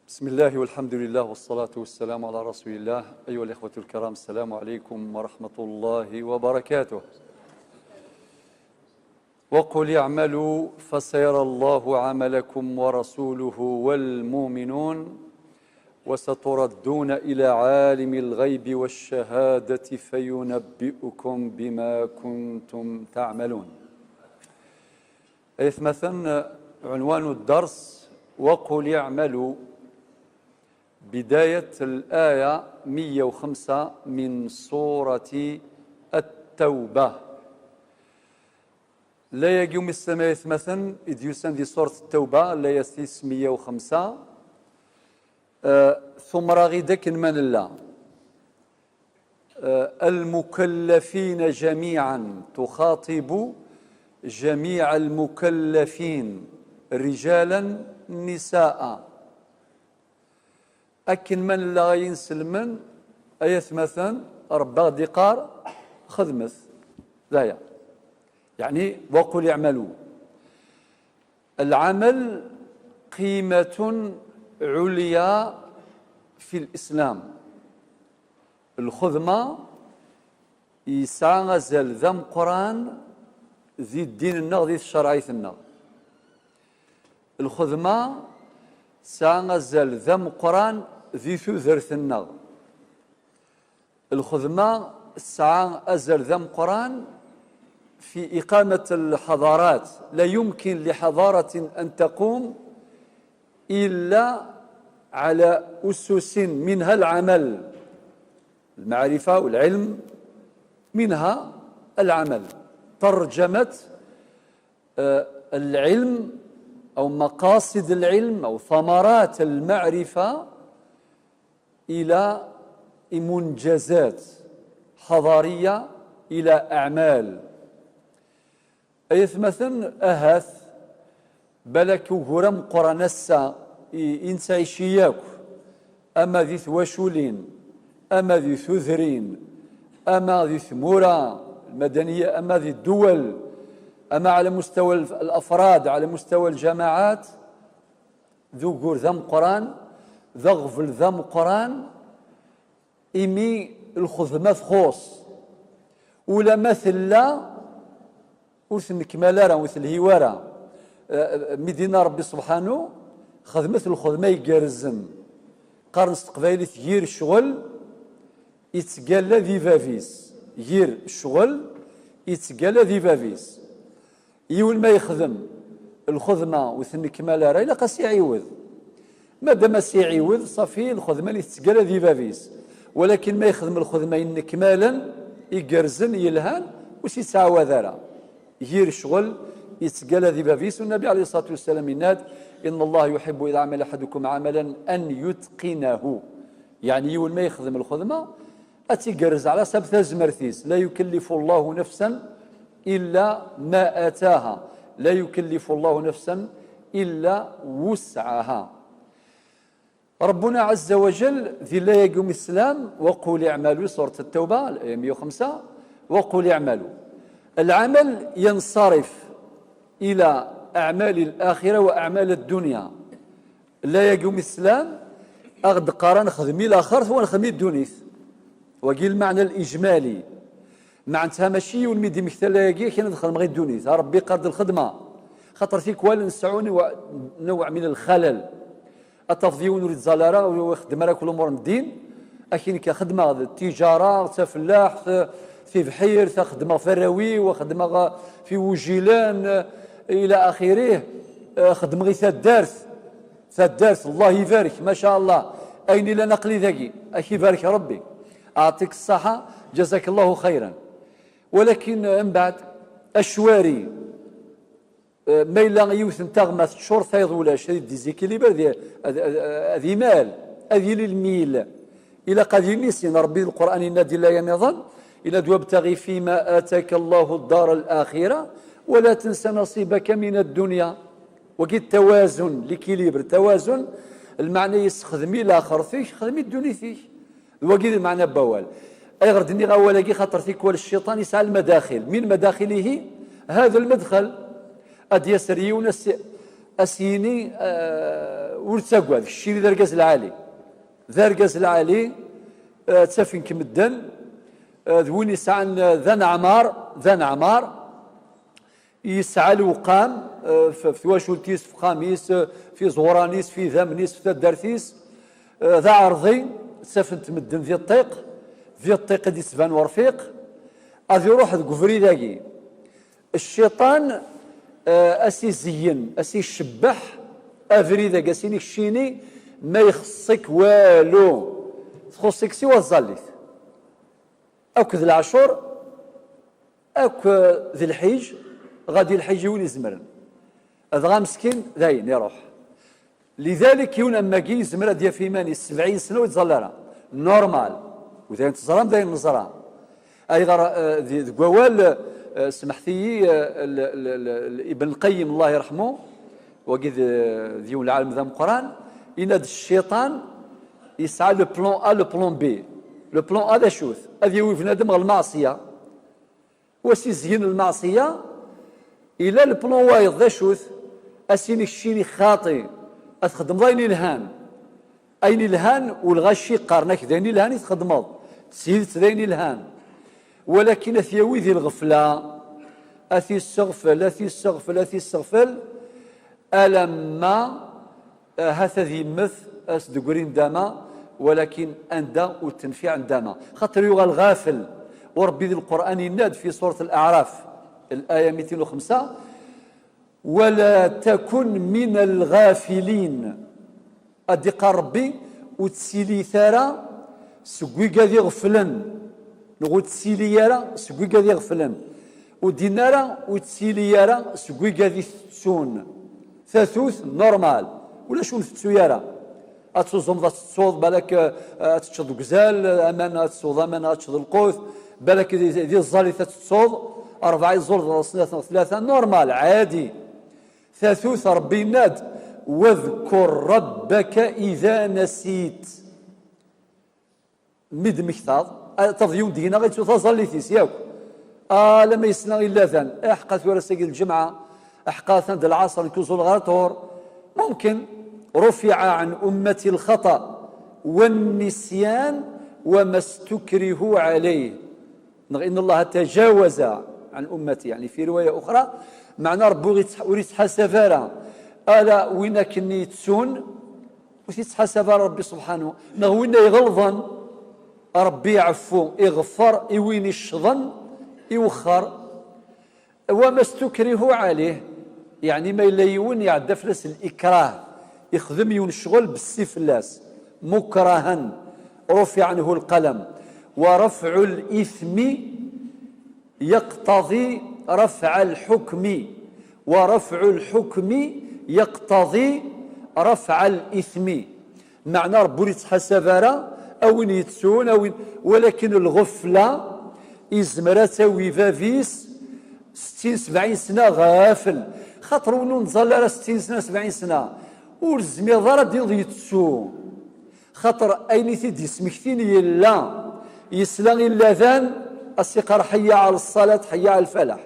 بسم الله والحمد لله والصلاة والسلام على رسول الله. أيها الإخوة الكرام، السلام عليكم ورحمة الله وبركاته. وقل اعملوا فسيرى الله عملكم ورسوله والمؤمنون وستردون إلى عالم الغيب والشهادة فينبئكم بما كنتم تعملون. مثلا عنوان الدرس وقل اعملوا، بداية الآية 105 من سورة التوبة. لا يقوم السماء مثلا إذ يسن دي سورة التوبة لا يستيس 105 ثم راغي داك من الله المكلفين جميعا، تخاطب جميع المكلفين رجالا نساء. أكن من لا ينسلمن أيث مثلا ربا دقار خدمث ذايا، يعني وقل اعملوا. العمل قيمة عليا في الإسلام. الخدمة يسعى غزل ذم قرآن ذي الدين النغ ذي الشرعية النغ. الخدمة سعى غزل ذم قرآن ذي ثوثرث النغ. الخدمة سعى أزل ذم قرآن في إقامة الحضارات. لا يمكن لحضارة أن تقوم إلا على أسس، منها العمل، المعرفة والعلم، منها العمل. ترجمة العلم أو مقاصد العلم أو ثمرات المعرفة إلى منجزات حضارية، إلى أعمال. أيث مثلا أهث بلك غرم قرنسا إنسا شياك، أما ذي ثواشولين، أما ذي ثذرين، أما ذي ثمورة المدنية، أما ذي الدول، أما على مستوى الأفراد، على مستوى الجماعات. ذو قور ذم قرآن، ذا غفل ذم قرآن إمي الخدمة خوص ولا مثل لا وثن كمالا وثل هيوارا مدينة ربي سبحانه خدمة الخدمة يقرزن قرن استقبالي تغير الشغل يتقال ذي فافيس، يغير الشغل يتقال ذي فافيس. يول ما يخدم الخدمة وثن كمالا راه إلا قاس يعيوذ، مادام سيعيوذ صافي الخدمة اللي تتقال ذي فافيس. ولكن ما يخدم الخدمة إكمالا يقرزن يلهان وش يتساوى ذرا يغير الشغل يتقال ذي فافيس. والنبي عليه الصلاة والسلام يناد إن الله يحب إذا عمل أحدكم عملا أن يتقنه، يعني يول ما يخدم الخدمة أتيقرز على سبث زمرثيس. لا يكلف الله نفسا إلا ما آتاها، لا يكلف الله نفسا إلا وسعها. ربنا عز وجل ذي لا يقوم الإسلام وقل اعملوا، سورة التوبة 105 وقل اعملوا. العمل ينصرف إلى أعمال الآخرة وأعمال الدنيا. لا يقوم الإسلام أغد قران خدمي الآخر ونخدمي الدنيث، وقيل المعنى الإجمالي معناتها ماشي والميدي مثال يجي كي ندخل غير الدنيث. ربي قاد الخدمة خاطر فيك ولا نسعوني نوع من الخلل التفضيون وريد زالارة ويخدم على كل أمور الدين. أكين كخدمة التجارة تفلاح في بحير، تخدمة في الراوي وخدمة في وجيلان إلى آخره. خدمة غير ثالث الله يبارك ما شاء الله. أين لا نقلي ذاكي أخي يبارك ربي أعطيك الصحة جزاك الله خيرا. ولكن من بعد أشواري ما إلا يوثن تغمث شرطة ولا شيء ديزيكيليبر هذه مال هذه للميل إلى قد ينسين ربي القرآن ينادي لا ينظن إلى وابتغي فيما آتاك الله الدار الآخرة ولا تنس نصيبك من الدنيا. وكي توازن ليكيليبر، توازن المعنى يستخدمي الآخر فيك خدمي الدنيا فيك. وكي المعنى بوال أي غردني غوالاكي خاطر فيك والشيطان يسعى المداخل، من مداخله هذا المدخل أد يسريون أسيني ورتاقوا هذاك الشيء ذا الرقاز العالي، ذا الرقاز العالي تسافين كمدن ذوين يسعى ذا نعمار يسعى الوقام في واشولتيس في خاميس في زورانيس في ذامنيس في تدارتيس ذا عرضي تسافن تمدن ذي الطيق دي سبان ورفيق غادي يروح ذكفري ذاكي الشيطان اسي زين اسي شبح افري ذاك اسيني الشيني ما يخصك والو تخصك سوى الزاليث اك ذي العشور اك ذي الحيج غادي الحيج يولي يزمرن هذا مسكين داين يروح لذلك يون اما كي يزمر ديال فيماني 70 سنه ويتزلرها نورمال وذا تزرم داين نزرها اي غير ذي قوال سمحتي ابن القيم الله يرحمه وقد ذيون العالم ذا القران ان الشيطان يسعى لو بلون ا لو بلون بي لو بلون ا هذا شوف هذه هو بنادم غير المعصيه واش يزين المعصيه الى البلون وايض ذا شوف اسيني الشيني خاطي تخدم ضايني الهان اين الهان والغشي قارنك ذاني الهان يتخدمض تسيد ذاني الهان ولكن اثيوي ذي الغفله اثي السغفل ألما هذا ذي مث أسدقرين داما ولكن أندا والتنفيع داما خاطر يغى الغافل وربي ذي القرآن يناد في سورة الأعراف الآية 205 ولا تكن من الغافلين أدقى ربي وتسيلي ثارا سقويقا ذي غفلن نغو تسيلي يارا سقويقا ذي غفلن ودينارا وتسيليارا سقويقا ذي تسون ثاثوث نورمال ولا شو السيارة أتصوم ذا تصوض بالك تشد غزال أمانة تصوض أمانة تشد القوث بالك ذي الظالي تصوض 4 زول ثلاثة نورمال عادي ثاثوث ربي ناد واذكر ربك إذا نسيت مد مكتاض تضيون دينا غير تظلي ثيسياك لما يسنا إلا ذن أحقا ثورة ساقي الجمعة أحقا ثند العصر كوزول غاتور ممكن رفع عن أمتي الخطأ والنسيان وما استكرهوا عليه إن الله تجاوز عن أمتي يعني في رواية أخرى معنى ربو وريت حسفارا ألا وين كني تسون وتتحسب ربي سبحانه وين يغلظا ربي يعفو يغفر يوين الشظن يوخر وما استكره عليه يعني ما إلا يون يعدى فلس الإكراه يخدم يون الشغل بالسفلاس مكرها رفع عنه القلم ورفع الإثم يقتضي رفع الحكم ورفع الحكم يقتضي رفع الإثم معنى ربي يتحسب أو يتسون أو ولكن الغفلة إزمرات ويفافيس 60-70 سنة غافل خاطر ونو نظل 60 سنة 70 سنة ورزمي ضرا ديال يتسو خاطر أين تيدي سمكتين يلا يسلا إلا ذان السقر حي على الصلاة حي على الفلاح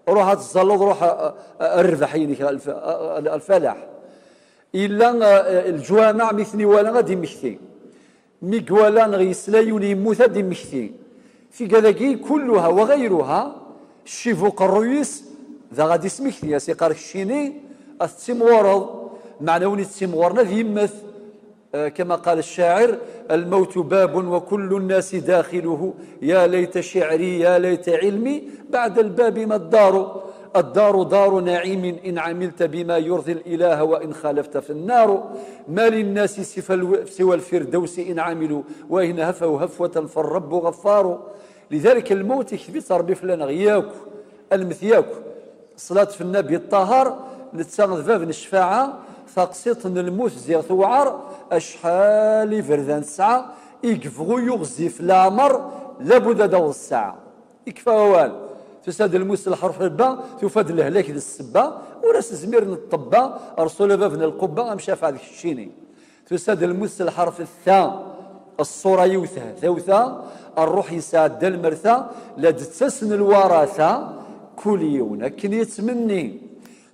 روح تزلط روح الربح الفلاح إلا الجوامع مثني ولا غادي مكتي ميكوالا غيسلا يولي يموت دي مكتي في كذاكي كلها وغيرها الشيفوق الرويس ذا غادي سمكتي يا سيقار الشيني التيمورض معنى التيمورنا ذي يمث كما قال الشاعر الموت باب وكل الناس داخله يا ليت شعري يا ليت علمي بعد الباب ما الدار دار نعيم إن عملت بما يرضي الإله وإن خالفت في النار ما للناس سوى الفردوس إن عملوا وإن هفوا هفوة فالرب غفار لذلك الموت يكفي ربي فلان غياك المثياك صلاة في النبي الطهر نتساغذ باب الشفاعة ثقسيط الموت زيغ ثوعر أشحال فردان الساعة يكفغو يغزي في العمر لابد دور الساعة يكفى ووال تساد الموس الحرف الباء تفاد الهلاك ذي السبا وراس زمير الطبا رسول بابنا القبة مشاف هذاك الشيني تساد الموس الحرف الثاء الصورة يوثى ثوثة الروح يساد المرثى لا تسسن الوراثة كل يوم لكن يتمني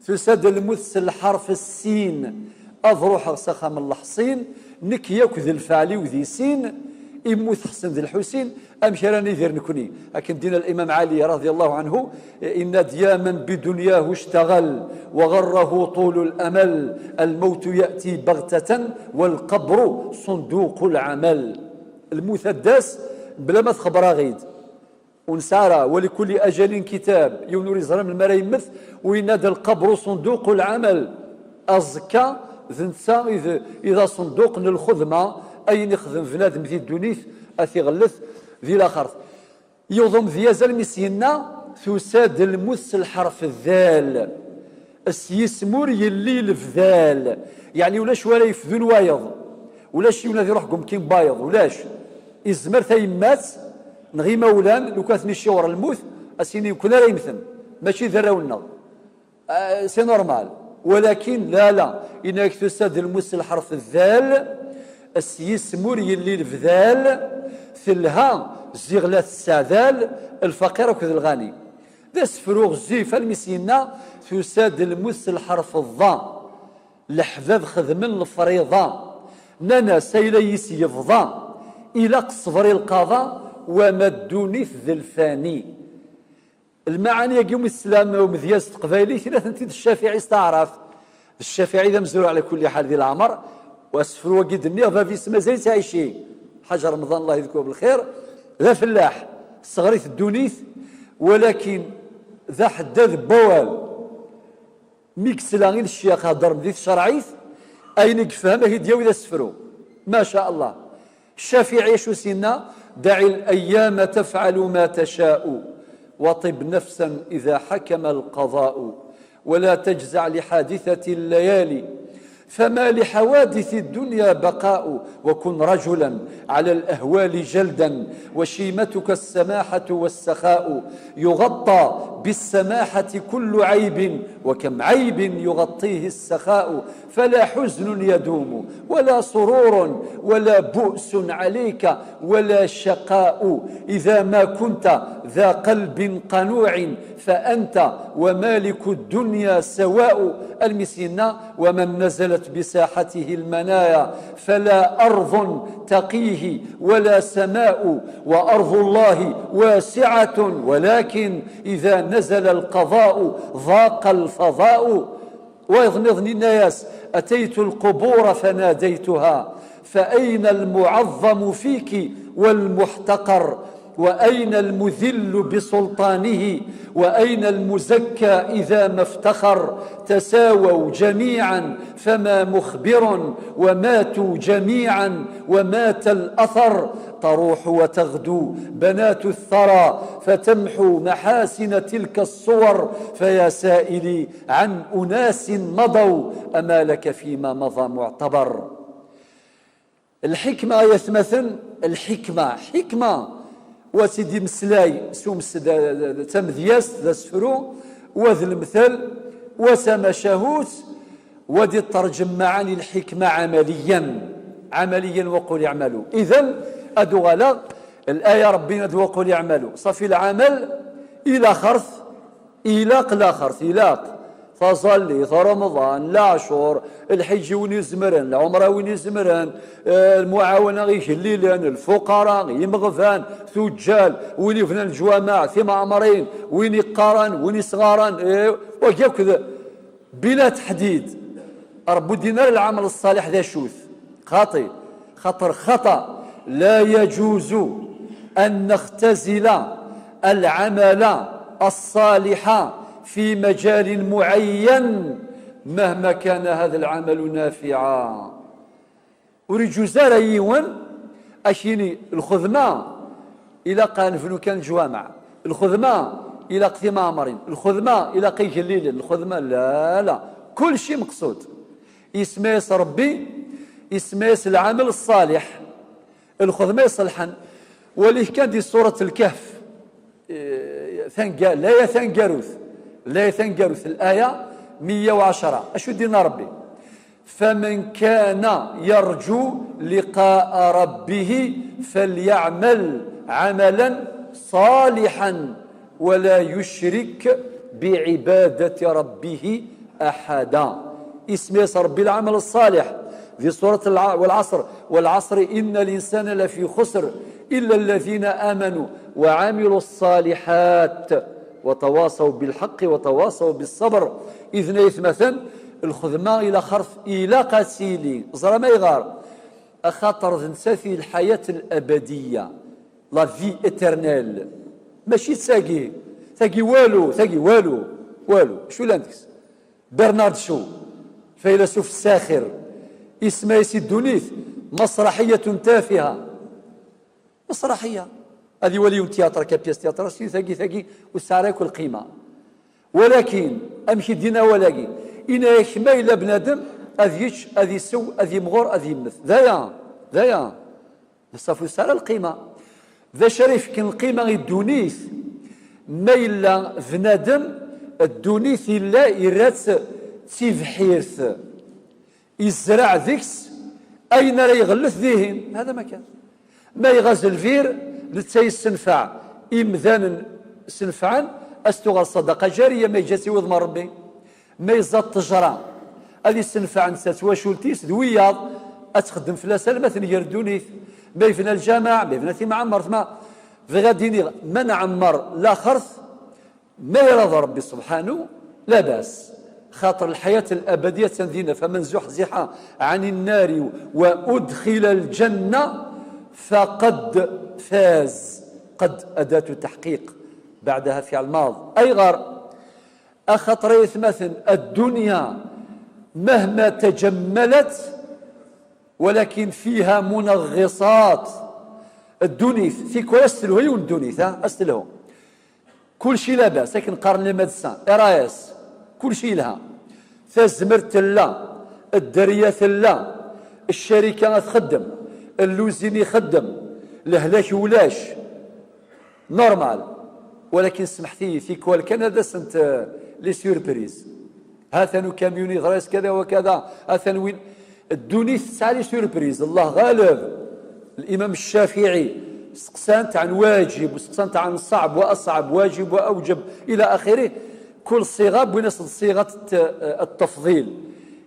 تساد الموس الحرف السين أضروح سخام الحصين نك ياك ذي الفعلي وذي سين يموت حسن ذي الحسين أمشي راني ذير نكوني. لكن دين الإمام علي رضي الله عنه إن دياما بدنياه اشتغل وغره طول الأمل، الموت يأتي بغتة والقبر صندوق العمل. المثدس بلا ما تخبر غيد ونسارة ولكل أجل كتاب يونور يزرم من المرايمث وينادى القبر صندوق العمل. أزكى ذنسا إذا صندوق الخدمة أي نخدم بنادم ذي الدنيث أثي غلث ذي الآخر يوضم ذي يزال مسينا تساد المس الحرف الذال السيسمور يلي الفذال يعني ولاش ولا يفذون وايض ولاش يونادي روحكم كيم بايض ولاش إزمر تيمات نغي مولان لو كانت الشور الموت أسيني يكون لا يمثل ماشي ذراونا سي نورمال. ولكن لا إنك تساد المس الحرف الذال السيسمور يلي الفذال ثلها زيغلات السعدال الفقير وكذا الغني ذا سفروغ الزيفة المسينا تساد المس الحرف الضاء لحذاذ خدم الفريضة نانا سيليس يفضى إلى قصفر القضاء وما الدونيث ذي الفاني. المعاني يقوم السلام ومذياس قبايلي ثلاثة الشافعي استعرف الشافعي ذا مزور على كل حال ذي العمر واسفر وقد النيغ في سما زي تعيشي حاجة رمضان الله يذكره بالخير ذا فلاح صغريث الدونيث ولكن ذا حداد بوال ميكسلاغين الشيخ هدر مذيث شرعيث أين يفهم هي دياوي ذا سفرو ما شاء الله. الشافعي شو سينا دع الأيام تفعل ما تشاء وطب نفسا إذا حكم القضاء ولا تجزع لحادثة الليالي فما لحوادث الدنيا بقاء وكن رجلا على الأهوال جلدا وشيمتك السماحة والسخاء يغطى بالسماحة كل عيب وكم عيب يغطيه السخاء فلا حزن يدوم ولا سرور ولا بؤس عليك ولا شقاء إذا ما كنت ذا قلب قنوع فأنت ومالك الدنيا سواء. المسينا ومن نزلت بساحته المنايا فلا أرض تقيه ولا سماء وأرض الله واسعة ولكن إذا نزل القضاء ضاق الفضاء. ويظنظني الناس أتيت القبور فناديتها فأين المعظم فيك والمحتقر وأين المذل بسلطانه وأين المزكى إذا ما افتخر تساووا جميعا فما مخبر وماتوا جميعا ومات الأثر تروح وتغدو بنات الثرى فتمحو محاسن تلك الصور فيا سائلي عن أناس مضوا أما لك فيما مضى معتبر. الحكمة يثمثل الحكمة حكمة وسيدي مسلاي سومس تمذياس ذا سفرو وذا المثل وسما شهوت ودي ترجم معاني الحكمة عمليا وقل يعملوا. إذن أدو غلا الآية ربنا دو وقل يعملوا صفي العمل إلى خرث إلاق لا خرث إلاق فصلي رمضان لا عشور الحج وين يزمرن العمره وين يزمرن المعاونه غير الليلان الفقراء يمغفان ثجال وين يفنى الجوامع ثم عمرين وين يقارن وين يصغارن وكذا بلا تحديد. رب دينار العمل الصالح ذا شوث خطأ لا يجوز أن نختزل العمل الصالح في مجال معين مهما كان هذا العمل نافعا. أريد جزارة يوان أشيني الخدمة إلى قانفلو كان الجوامع الخدمة إلى قثي معمرين الخدمة إلى قيك الليل الخدمة لا كل شيء مقصود اسميس ربي اسميس العمل الصالح الخدمة يصلحا. وليه كان دي سورة الكهف لا يثنقروث لا يثنقروث الآية 110 أشو دينا ربي فمن كان يرجو لقاء ربه فليعمل عملا صالحا ولا يشرك بعبادة ربه أحدا. اسم ربي العمل الصالح في سورة والعصر إن الإنسان لفي خسر إلا الذين آمنوا وعملوا الصالحات وتواصوا بالحق وتواصوا بالصبر إذ نيث مثلا الخدمة إلى خرف إلى قتيلي زرا ما يغار أخاطر نسافي الحياة الأبدية لا في إترنال ماشي تاقي والو شو لانتكس برنارد شو فيلسوف الساخر اسمه يسي دونيث مسرحية تافهة مسرحية هذه ولي تياتر كبياس تياتر ثاقي وساريك القيمة ولكن أمشي دينا ولاقي إنا يخما إلا بنادم أذيش أذي سو أذي مغور أذي مث ذايا نصافو سارة القيمة ذا شريف كان القيمة الدونيث ما إلا بنادم الدونيث إلا إرات تيفحيرث يزرع ذيكس أين لا يغلث ذيهن هذا ما كان ما يغزل فير لتسي سنفع إمذان سنفعا أستغل صدقة جارية ما يجاسي وضم ربي ما يزاد تجرى هذه السنفع نسات وشولتيس دوياض أتخدم فلاسة مثلا يردونيث ما يفنى الجامع ما يفنى ثم عمر ما في غاديني من عمر لا خرث ما يرضى ربي سبحانه لا بأس خاطر الحياة الأبدية تنذينا فمن زحزح عن النار وأدخل الجنة فقد فاز قد أداة تحقيق بعدها فعل ماض أي غار أخطر يثمثل الدنيا مهما تجملت ولكن فيها منغصات الدونيث في كل أستلهو يون الدونيث أستلهو كل شيء لا بأس لكن قارن المدسان إرايس كل شيء لها فزمرت لا الدرية لا الشركة تخدم اللوزين يخدم الهلاك ولاش نورمال ولكن سمحتي في كل كندا سنت لي سيربريز هاثنو كاميوني غريس كذا وكذا هاثنو وين الدوني تسعى لي سيربريز الله غالب الإمام الشافعي سقسانت عن واجب وسقسانت عن صعب وأصعب واجب وأوجب إلى آخره كل صيغة بنص صيغة التفضيل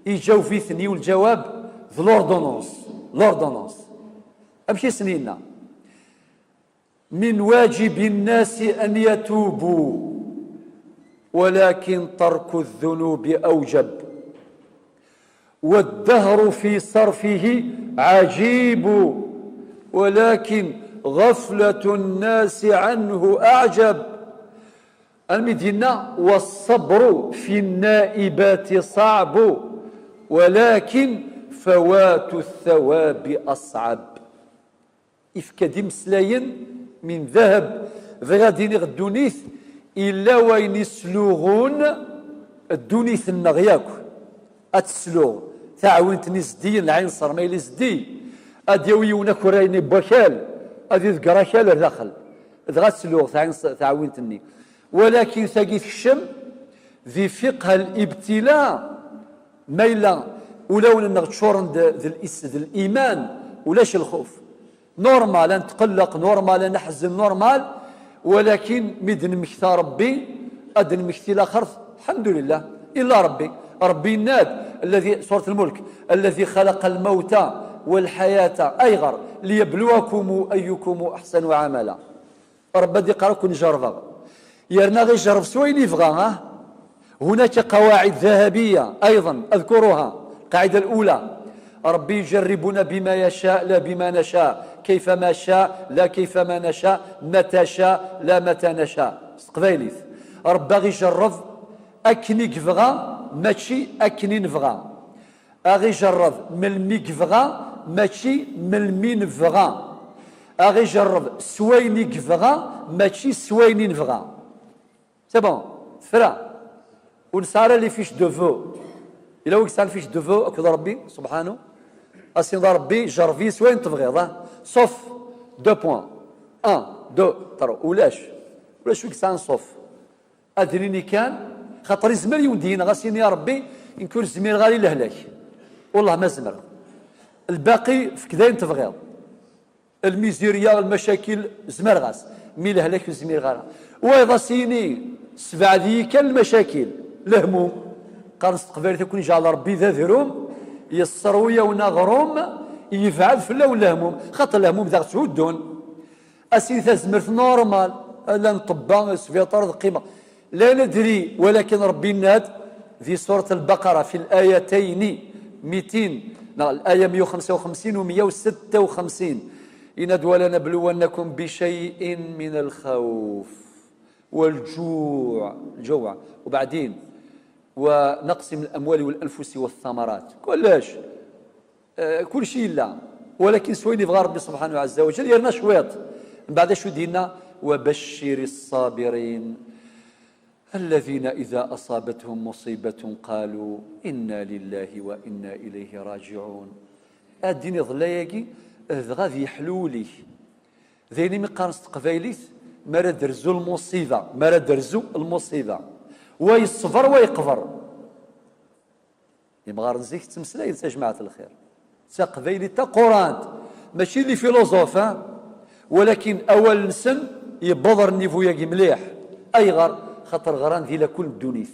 يجاو في ثني والجواب ذو لوردونونس أمشي سنينا من واجب الناس أن يتوبوا ولكن ترك الذنوب أوجب والدهر في صرفه عجيب ولكن غفلة الناس عنه أعجب المدينة والصبر في النائبات صعب ولكن فوات الثواب أصعب إفكادي مسلاين من ذهب غادي غدونيث إلا وين يسلوغون الدونيث النغياك أتسلوغ تعاونت نزدي العين صار ما يلزدي أديويونا كوريني بكال أدي ذكراكال داخل غتسلوغ تعاونتني ولكن ثقي في الشم في فقه الابتلاء ميلا ولو نغتشورن ذي الإيمان ولاش الخوف نورمال نتقلق نورمال نحزن نورمال ولكن مدن مكثى ربي أدن مكثي الآخر الحمد لله إلا ربي الناد الذي سورة الملك الذي خلق الموت والحياة أيغر ليبلوكم أيكم أحسن عملا رب دي قراكم نجرب يرنا غير جرب سوين يفغى هناك قواعد ذهبية أيضا أذكرها القاعدة الأولى ربي يجربنا بما يشاء لا بما نشاء كيفما شاء لا كيفما نشاء متى شاء لا متى نشاء قبيليث ربي غي يجرب أكني كفغا ماشي أكني نفغا أغي جرب ملمي كفغا ماشي ملمي نفغا أغي جرب سويني كفغا ماشي سويني نفغا سي بون فرا ونسارة لي فيش دو فو إلا وك سال فيش دو فو أكد ربي سبحانه أسين ربي جرفي سوين تبغيض صوف دو بوان ان دو ترى ولاش وك سان صوف أدريني كان خاطر زمر يودينا غاسين يا ربي نكون زمير غالي لهلاك والله ما زمر الباقي في كذا تبغيض الميزيريا المشاكل زمر غاس مي لهلاك زمير غالا وإذا سيني سبع ذي كان المشاكل الهموم قارنت قبيله تكون جا على ربي ذا ذروم يسرويا ونغروم يفعل فلا ولا هموم خاطر الهموم ذا تعودون اسيثا زمرت نورمال لا نطبا سفيطار قيمه لا ندري ولكن ربي ناد في سوره البقره في الايتين 200 الايه 155 و 156 إن ولنبلونكم بشيء من الخوف والجوع وبعدين ونقص من الأموال والأنفس والثمرات كلش كل شيء لا ولكن سويني بغى ربي سبحانه عز وجل يرنا شويط من بعد شو دينا وبشر الصابرين الذين إذا أصابتهم مصيبة قالوا إنا لله وإنا إليه راجعون الدين ظلايقي غادي يحلولي ذيني من قارنت قبايليت ما درزو المصيبة ويصفر ويقفر يبغى رزيك تمسلاي يا جماعة الخير تا قبايلي تا قران ماشي اللي فيلوزوف ولكن اول نسن يبضر النيفو ياكي مليح اي غر خاطر غران ذي لكل الدنيث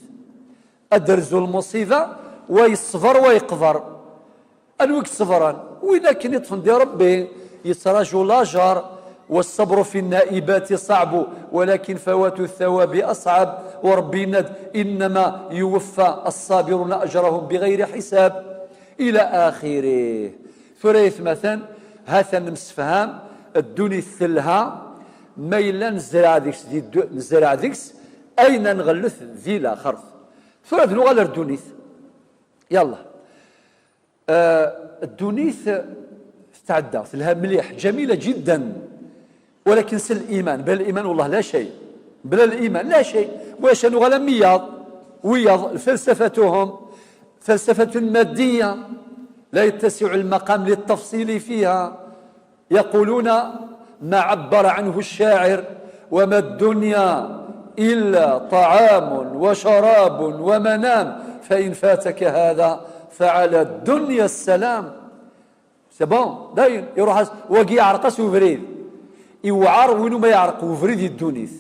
ادرزو المصيبة ويصفر ويقفر الوقت صفران وإذا كان يطفن دي ربي يتراجو لاجر والصبر في النائبات صعب ولكن فوات الثواب أصعب وربي ند إنما يوفى الصابرون أجرهم بغير حساب إلى آخره ثريث مثلا هذا نمسفهام الدنيا الثلها ميلا نزرع ديكس أين نغلث ذيلا خرث ثلاث نغلر الدنيا يلا الدونيث تعدى لها مليح جميلة جدا ولكن سل الإيمان بلا الإيمان والله لا شيء بلا الإيمان لا شيء واش نغلا وياض فلسفتهم فلسفة مادية لا يتسع المقام للتفصيل فيها يقولون ما عبر عنه الشاعر وما الدنيا إلا طعام وشراب ومنام فإن فاتك هذا فعلى الدنيا السلام سبون داين يروح وقي يعرقس وفريد يوعر وينو ما يعرق وفريد الدنيث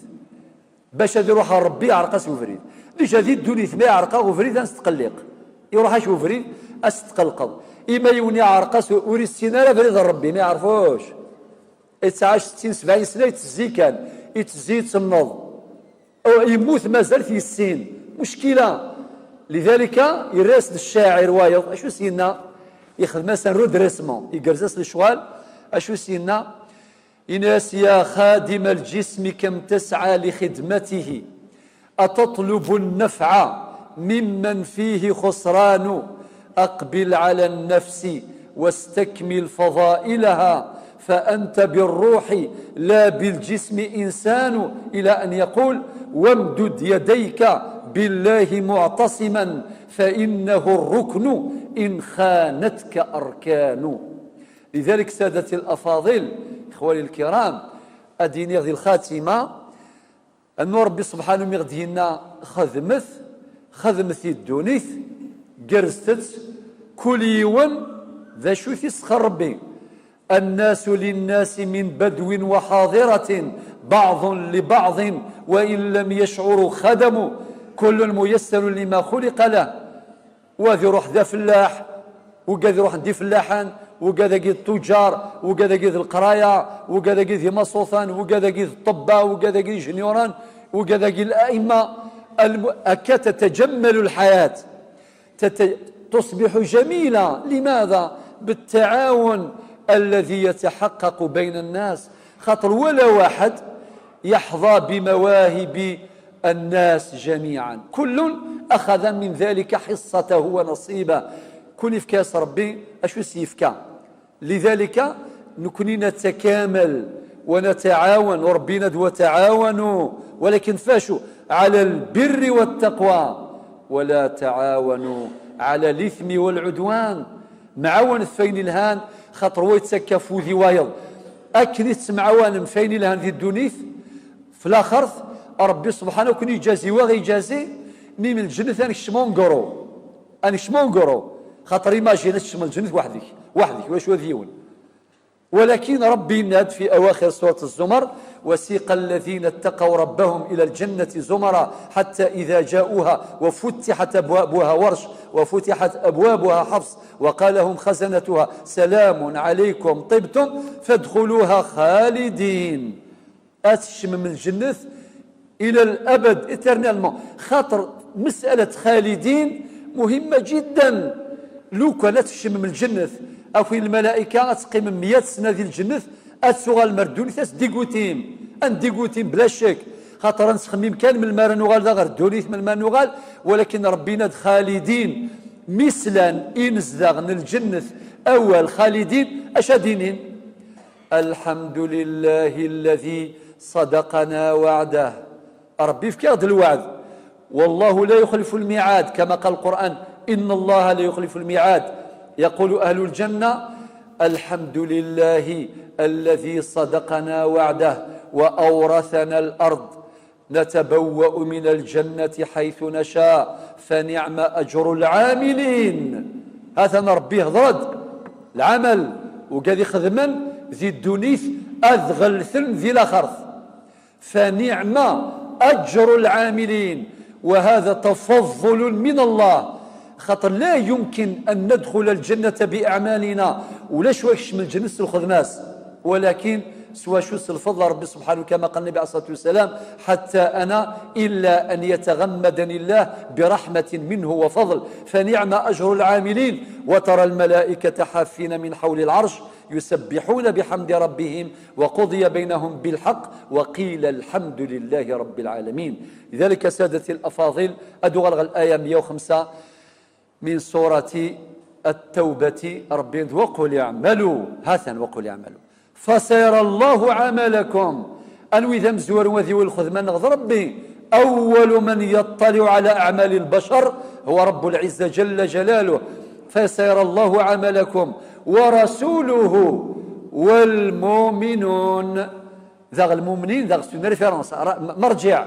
باش يروح ربي يعرقس وفريد ليش هذه الدنيث ما يعرق وفريد استقلق يروح اشوف فريد استقلقض اما يوني عرقس وري السيناره فريد ربي ما يعرفوش يتعاش 60 70 سنه يتزي كان يتزي تنض او يموت مازال في السين مشكله لذلك يراسل الشاعر وايض اشو سينا ياخذ مثلا رودريسمون يقرزس الشوال اشو سينا إناس يا خادم الجسم كم تسعى لخدمته أتطلب النفع ممن فيه خسران أقبل على النفس واستكمل فضائلها فأنت بالروح لا بالجسم إنسان إلى أن يقول وامدد يديك بالله معتصما فإنه الركن إن خانتك أركان. لذلك سادتي الأفاضل إخواني الكرام أديني غدي الخاتمة أن ربي سبحانه يغدينا خدمت الدونيث قرستت كل يوم ذا شو تسخر ربي الناس للناس من بدو وحاضرة بعض لبعض وإن لم يشعروا خدموا كل ميسر لما خلق له وذي روح ذا فلاح وقاذ يروح دي فلاحان وقاذا قيد التجار وقاذا قيد القرايا وقاذا قيد مصوثان وقاذا قيد الطباء وقاذا قيد جنيوران وقاذا قيد الأئمة تتجمل الحياة تصبح جميلة. لماذا؟ بالتعاون الذي يتحقق بين الناس خاطر ولا واحد يحظى بمواهب الناس جميعا كل أخذ من ذلك حصته ونصيبه كل كاس ربي أشو سيفكا. لذلك نكوني نتكامل ونتعاون وربنا وتعاونوا ولكن فاشوا على البر والتقوى ولا تعاونوا على الإثم والعدوان. معاون فين الهان خاطر ويتسكفوا ذي وايض أكنت معاون فين الهان ذي الدنيث في الآخر ربي سبحانه كن يجازي وغيجازي من الجنة أنا شمون قرو خاطر إيماجينا تشمل الجنة وحدك واش وذيون ولكن ربي ناد في أواخر سورة الزمر: وسيق الذين اتقوا ربهم إلى الجنة زمرا حتى إذا جاءوها وفتحت أبوابها ورش وفتحت أبوابها حفص وقال لهم خزنتها سلام عليكم طبتم فادخلوها خالدين. أتشم من الجنة إلى الأبد إترنالمون. خاطر مسألة خالدين مهمة جدا. لو كانت تشم من الجنة أو في الملائكة تقيم 100 سنة ديال الجنة أتسوغ المردون تاس ديكوتيم أن ديكوتيم بلا شك. خاطر نسخميم كان من المرنوغال دا غير دونيث من المرنوغال، ولكن ربنا خالدين مثلا إنزدغ من الجنة أول خالدين أشادينين. الحمد لله الذي صدقنا وعده. ربي في كاد الوعد، والله لا يخلف الميعاد كما قال القرآن: إن الله لا يخلف الميعاد. يقول أهل الجنة: الحمد لله الذي صدقنا وعده وأورثنا الأرض نتبوأ من الجنة حيث نشاء فنعم أجر العاملين. هذا ربي هضرد العمل وقال يخدمن ذي الدنيث أذغلثن ذي الأخرث فنعم أجر العاملين. وهذا تفضل من الله، خاطر لا يمكن أن ندخل الجنة بأعمالنا ولا شويش من الجنة الخدماس، ولكن سوى شوس الفضل ربي سبحانه كما قال النبي عليه الصلاة والسلام: حتى أنا إلا أن يتغمدني الله برحمة منه وفضل فنعم أجر العاملين. وترى الملائكة حافين من حول العرش يسبحون بحمد ربهم وقضي بينهم بالحق وقيل الحمد لله رب العالمين. لذلك سادتي الأفاضل أدغلغ الآية 105 من سورة التوبة: ربي وقل يعملوا هاثا وقل يعملوا فسيرى الله عملكم. أنو إذا مزور وذي والخذمان نغض ربي أول من يطلع على أعمال البشر هو رب العزة جل جلاله. فسيرى الله عملكم ورسوله والمؤمنون. ذا المؤمنين ذا سنة ريفيرونس مرجع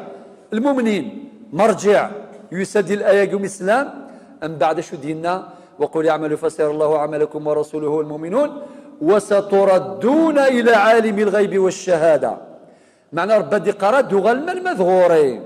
المؤمنين مرجع يسد الآية يوم الإسلام. أم بعد شو ديننا: وقل يعملوا فسيرى الله عملكم ورسوله والمؤمنون وستردون إلى عالم الغيب والشهادة. معنى ربي قرأ دوغل من مذغوري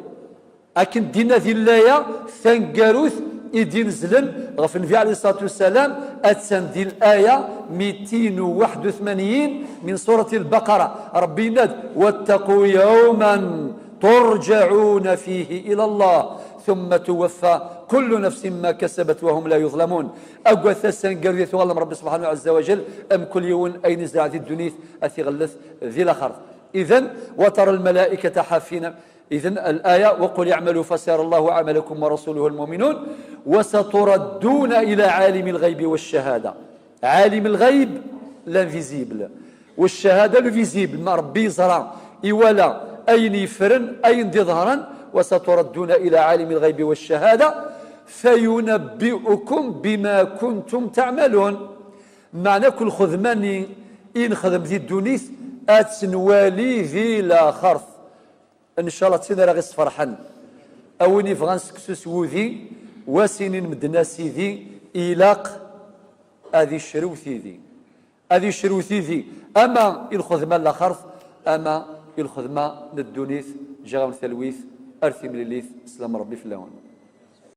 أكن دينا ذي اللاية ثنقاروث إدين زلن غف النبي عليه الصلاة والسلام أتسن ذي الآية 281 من سورة البقرة. ربي ند: واتقوا يوما ترجعون فيه إلى الله ثم توفى كل نفس ما كسبت وهم لا يظلمون. أقوى ثسن قرية والله رب سبحانه عز وجل أم كل يوم أي نزرع ذي الدنيث أثي غلث ذي الأخر. إذن وترى الملائكة حافين. إذن الآية: وقل يعملوا فسيرى الله عملكم ورسوله المؤمنون وستردون إلى عالم الغيب والشهادة. عالم الغيب لانفيزيبل والشهادة لفيزيبل ما ربي زرع إولا أين يفرن أين دي ظهرا. وستردون إلى عالم الغيب والشهادة فينبئكم بما كنتم تعملون. معنى كل خذماني إن خدم ذي الدنيث أتنوالي ذي لا خرث. إن شاء الله تسينا رغيس فرحا أوني فغانس كسوس وذي وسنين مدناسي ذي إلاق أذي الشروثي ذي أذي الشروثي ذي. أما الخذمان لا خرث أما الخذمان للدنيث جغم ثلويث أرثي من الليث. سلام ربي في اللون.